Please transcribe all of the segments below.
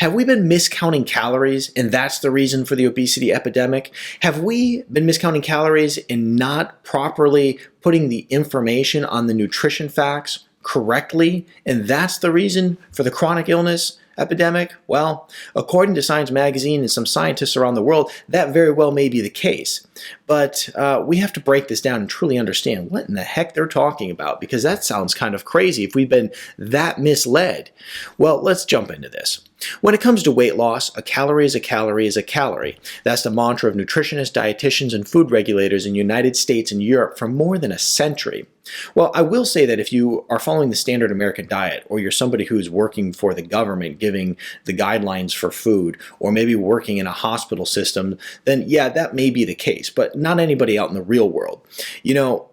Have we been miscounting calories and that's the reason for the obesity epidemic? Have we been miscounting calories and not properly putting the information on the nutrition facts correctly, and that's the reason for the chronic illness epidemic? Well, according to Science Magazine and some scientists around the world, that very well may be the case. But we have to break this down and truly understand what in the heck they're talking about, because that sounds kind of crazy if we've been that misled. Well, let's jump into this. When it comes to weight loss, a calorie is a calorie is a calorie. That's the mantra of nutritionists, dietitians, and food regulators in the United States and Europe for more than a century. Well, I will say that if you are following the standard American diet, or you're somebody who's working for the government giving the guidelines for food, or maybe working in a hospital system, then yeah, that may be the case, but not anybody out in the real world. You know,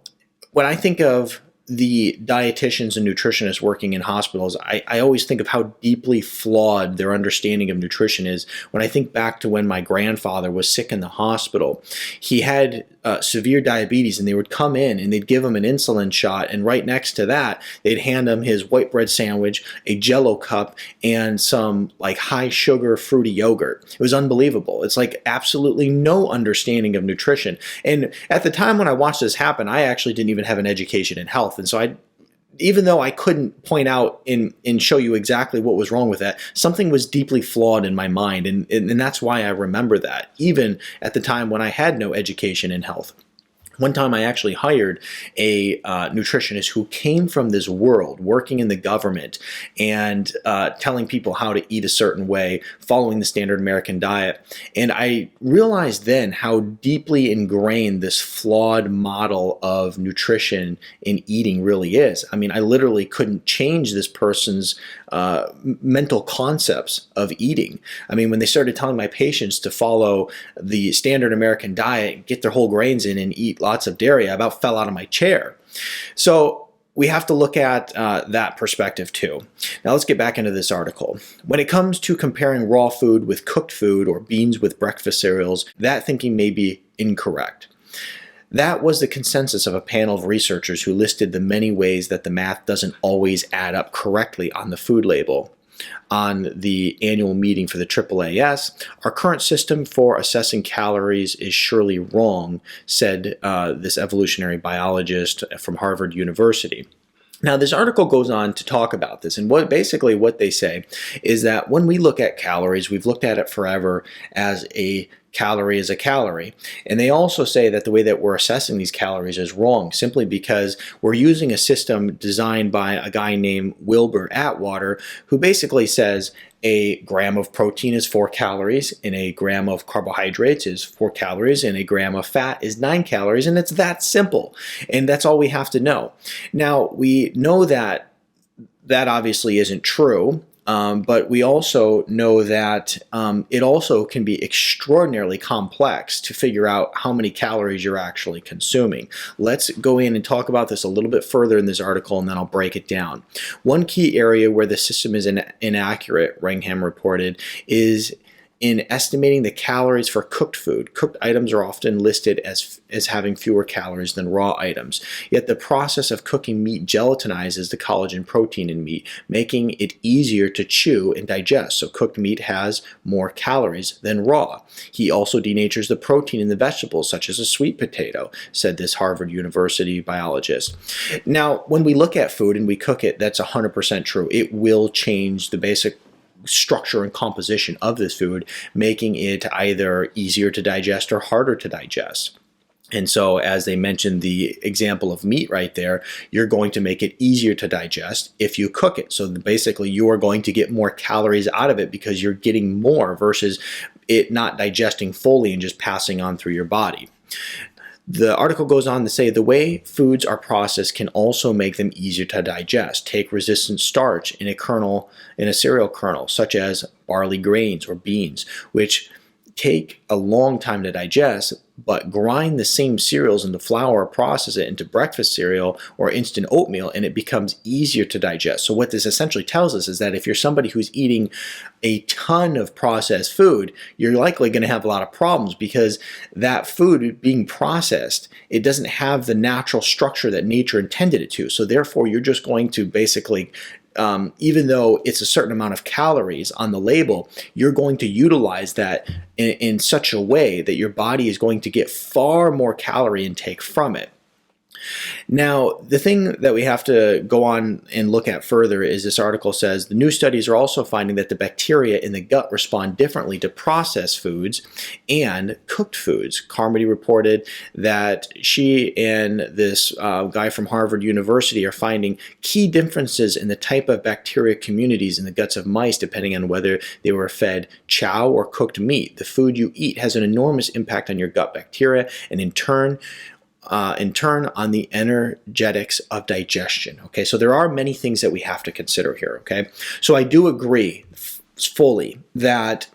when I think of the dietitians and nutritionists working in hospitals, I always think of how deeply flawed their understanding of nutrition is. When I think back to when my grandfather was sick in the hospital, he had severe diabetes, and they would come in and they'd give him an insulin shot, and right next to that, they'd hand him his white bread sandwich, a Jell-O cup, and some like high sugar fruity yogurt. It was unbelievable. It's like absolutely no understanding of nutrition. And at the time when I watched this happen, I actually didn't even have an education in health. And so even though I couldn't point out and show you exactly what was wrong with that, something was deeply flawed in my mind. And that's why I remember that, even at the time when I had no education in health. One time I actually hired a nutritionist who came from this world, working in the government and telling people how to eat a certain way, following the standard American diet. And I realized then how deeply ingrained this flawed model of nutrition and eating really is. I mean, I literally couldn't change this person's mental concepts of eating. I mean, when they started telling my patients to follow the standard American diet, get their whole grains in and eat lots of dairy, I about fell out of my chair. So we have to look at that perspective too. Now let's get back into this article. When it comes to comparing raw food with cooked food or beans with breakfast cereals, that thinking may be incorrect. That was the consensus of a panel of researchers who listed the many ways that the math doesn't always add up correctly on the food label. On the annual meeting for the AAAS, our current system for assessing calories is surely wrong, said this evolutionary biologist from Harvard University. Now, this article goes on to talk about this, and basically what they say is that when we look at calories, we've looked at it forever as a calorie is a calorie. And they also say that the way that we're assessing these calories is wrong, simply because we're using a system designed by a guy named Wilbur Atwater, who basically says a gram of protein is 4 calories, and a gram of carbohydrates is 4 calories, and a gram of fat is 9 calories, and it's that simple. And that's all we have to know. Now, we know that that obviously isn't true. But we also know that it also can be extraordinarily complex to figure out how many calories you're actually consuming. Let's go in and talk about this a little bit further in this article, and then I'll break it down. One key area where the system is inaccurate, Rangham reported, is in estimating the calories for cooked food. Cooked items are often listed as having fewer calories than raw items. Yet the process of cooking meat gelatinizes the collagen protein in meat, making it easier to chew and digest. So cooked meat has more calories than raw. He also denatures the protein in the vegetables, such as a sweet potato, said this Harvard University biologist. Now, when we look at food and we cook it, that's 100% true. It will change the basic structure and composition of this food, making it either easier to digest or harder to digest. And so, as they mentioned the example of meat right there, you're going to make it easier to digest if you cook it. So basically, you are going to get more calories out of it because you're getting more versus it not digesting fully and just passing on through your body. The article goes on to say the way foods are processed can also make them easier to digest. Take resistant starch in a cereal kernel, such as barley grains or beans, which take a long time to digest, but grind the same cereals into flour or process it into breakfast cereal or instant oatmeal, and it becomes easier to digest. So what this essentially tells us is that if you're somebody who's eating a ton of processed food, you're likely going to have a lot of problems because that food being processed, it doesn't have the natural structure that nature intended it to. So therefore, you're just going to basically even though it's a certain amount of calories on the label, you're going to utilize that in such a way that your body is going to get far more calorie intake from it. Now, the thing that we have to go on and look at further is this article says the new studies are also finding that the bacteria in the gut respond differently to processed foods and cooked foods. Carmody reported that she and this guy from Harvard University are finding key differences in the type of bacteria communities in the guts of mice depending on whether they were fed chow or cooked meat. The food you eat has an enormous impact on your gut bacteria and in turn on the energetics of digestion. Okay, so there are many things that we have to consider here. Okay, so I do agree fully that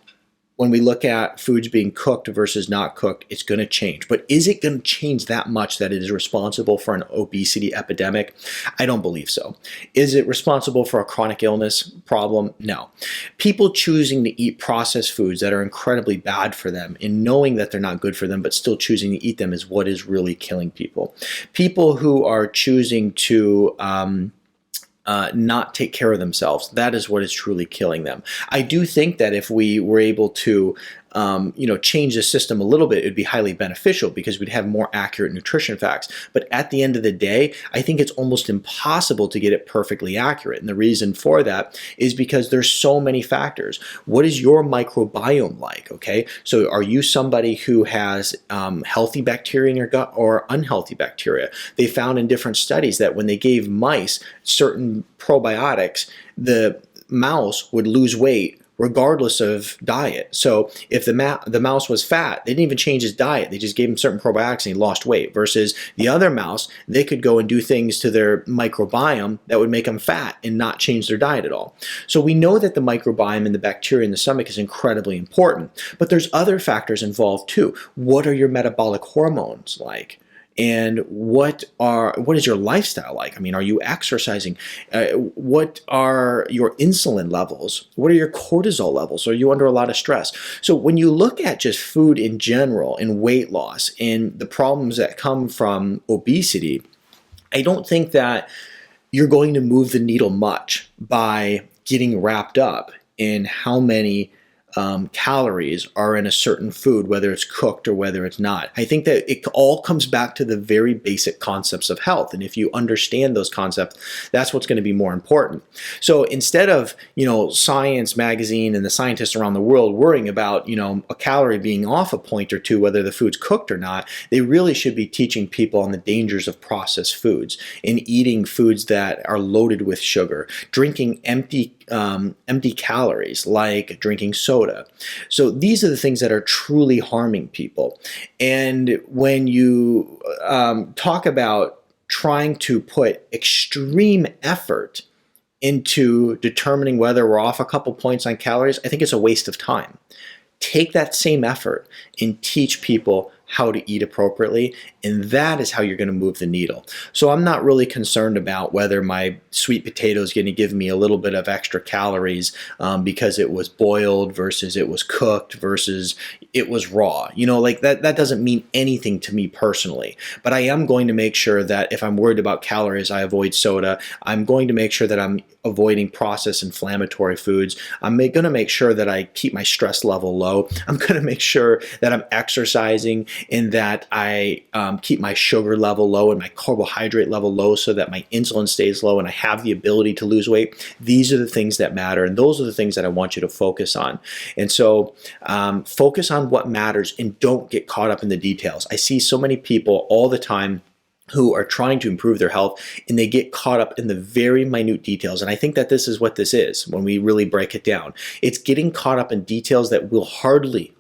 when we look at foods being cooked versus not cooked, it's going to change. But is it going to change that much that it is responsible for an obesity epidemic? I don't believe so. Is it responsible for a chronic illness problem? No. People choosing to eat processed foods that are incredibly bad for them and knowing that they're not good for them but still choosing to eat them is what is really killing people. People who are choosing to not take care of themselves. That is what is truly killing them. I do think that if we were able to change the system a little bit, it would be highly beneficial because we'd have more accurate nutrition facts. But at the end of the day, I think it's almost impossible to get it perfectly accurate. And the reason for that is because there's so many factors. What is your microbiome like? Okay, so are you somebody who has healthy bacteria in your gut or unhealthy bacteria? They found in different studies that when they gave mice certain probiotics, the mouse would lose weight regardless of diet. So if the mouse was fat, they didn't even change his diet. They just gave him certain probiotics and he lost weight. Versus the other mouse, they could go and do things to their microbiome that would make them fat and not change their diet at all. So we know that the microbiome and the bacteria in the stomach is incredibly important, but there's other factors involved too. What are your metabolic hormones like? And what is your lifestyle like? I mean, are you exercising? What are your insulin levels? What are your cortisol levels? Are you under a lot of stress? So when you look at just food in general and weight loss and the problems that come from obesity, I don't think that you're going to move the needle much by getting wrapped up in how many calories are in a certain food, whether it's cooked or whether it's not. I think that it all comes back to the very basic concepts of health. And if you understand those concepts, that's what's going to be more important. So instead of, Science magazine and the scientists around the world worrying about, a calorie being off a point or two, whether the food's cooked or not, they really should be teaching people on the dangers of processed foods and eating foods that are loaded with sugar, drinking empty calories like drinking soda. So these are the things that are truly harming people. And when you talk about trying to put extreme effort into determining whether we're off a couple points on calories, I think it's a waste of time. Take that same effort and teach people how to eat appropriately, and that is how you're going to move the needle. So I'm not really concerned about whether my sweet potato is going to give me a little bit of extra calories because it was boiled versus it was cooked versus it was raw. That doesn't mean anything to me personally. But I am going to make sure that if I'm worried about calories, I avoid soda. I'm going to make sure that I'm avoiding processed inflammatory foods. I'm going to make sure that I keep my stress level low. I'm going to make sure that I'm exercising and that I keep my sugar level low and my carbohydrate level low so that my insulin stays low and I have the ability to lose weight. These are the things that matter, and those are the things that I want you to focus on. And so focus on what matters and don't get caught up in the details. I see so many people all the time who are trying to improve their health, and they get caught up in the very minute details. And I think that this is what this is when we really break it down. It's getting caught up in details that will hardly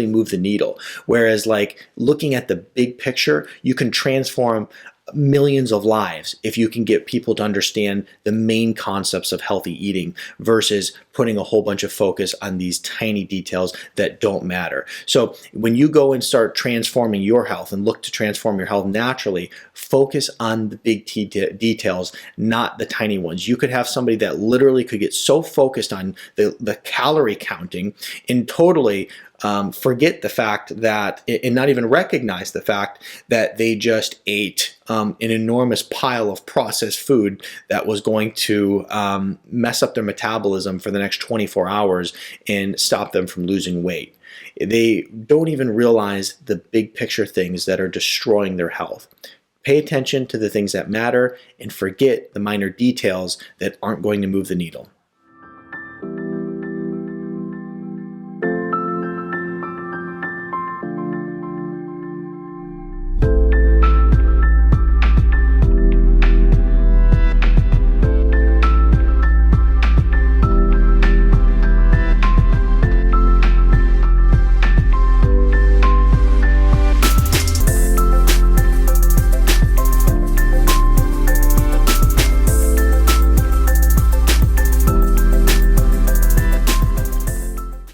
move the needle. Whereas like looking at the big picture, you can transform millions of lives if you can get people to understand the main concepts of healthy eating versus putting a whole bunch of focus on these tiny details that don't matter. So when you go and start transforming your health and look to transform your health naturally, focus on the big details, not the tiny ones. You could have somebody that literally could get so focused on the calorie counting and totally forget the fact that, and not even recognize the fact that they just ate an enormous pile of processed food that was going to mess up their metabolism for the next 24 hours and stop them from losing weight. They don't even realize the big picture things that are destroying their health. Pay attention to the things that matter and forget the minor details that aren't going to move the needle.